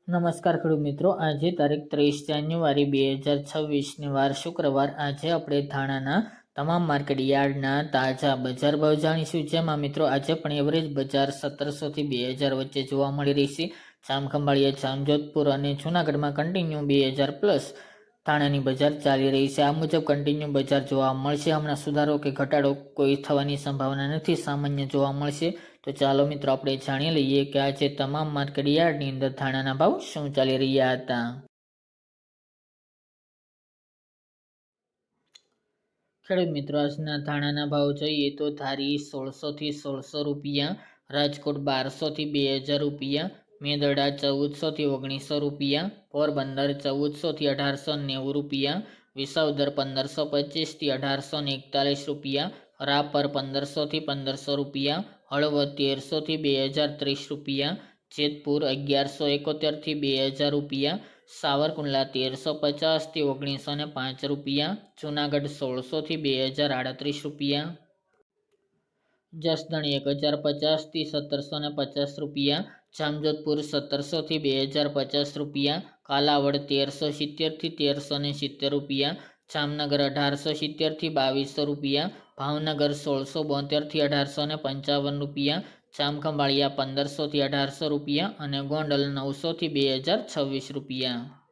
નમસ્કાર ખેડૂત મિત્રો, આજે તારીખ 30 જાન્યુઆરી 2026 વાર શુક્રવાર. આજે આપણે ધાણાના તમામ માર્કેટ યાર્ડના તાજા બજાર ભાવ જાણીશું, જેમાં મિત્રો આજે પણ એવરેજ બજાર 1700 થી 2000 વચ્ચે જોવા મળી રહી છે. જામખંભાળિયા, જામજોધપુર અને જૂનાગઢમાં કન્ટિન્યુ 2000 પ્લસ ધાણાની બજાર ચાલી રહી છે. આ મુજબ કન્ટિન્યુ બજાર જોવા મળશે. હમણાં સુધારો કે ઘટાડો કોઈ થવાની સંભાવના નથી, સામાન્ય જોવા મળશે. તો ચાલો મિત્રો આપણે જાણી લઈએ કે આજે તમામ માર્કેટ યાર્ડની અંદર ધાણાના ભાવ શું ચાલી રહ્યા હતા. ખેડૂત મિત્રો, આજના ધાણાના ભાવ જોઈએ તો ધારી 1600 થી 1600 રૂપિયા, રાજકોટ 1200 થી 2000 રૂપિયા, મેદરડા 1400 થી 1900 રૂપિયા, પોરબંદર 1400 થી 1890 રૂપિયા, વિસાવદર 1525 થી 1841 રૂપિયા, રાપર 1500 થી 1500 રૂપિયા, હળવદ 1300 થી 2030 રૂપિયા, જેતપુર 1171 થી 2000 રૂપિયા, સાવરકુંડલા 1350 થી 1905 રૂપિયા, જૂનાગઢ 1600 થી 2038 રૂપિયા, જસદણ 1050 થી 1750 રૂપિયા, જામજોધપુર 1700 થી 2050 રૂપિયા, કાલાવડ 1370 થી 1370 રૂપિયા, જામનગર 1870 થી 2200 રૂપિયા, ભાવનગર 1672 થી 1855 રૂપિયા, જામખંભાળિયા 1500 થી 1800 રૂપિયા અને ગોંડલ 900 થી 2026 રૂપિયા.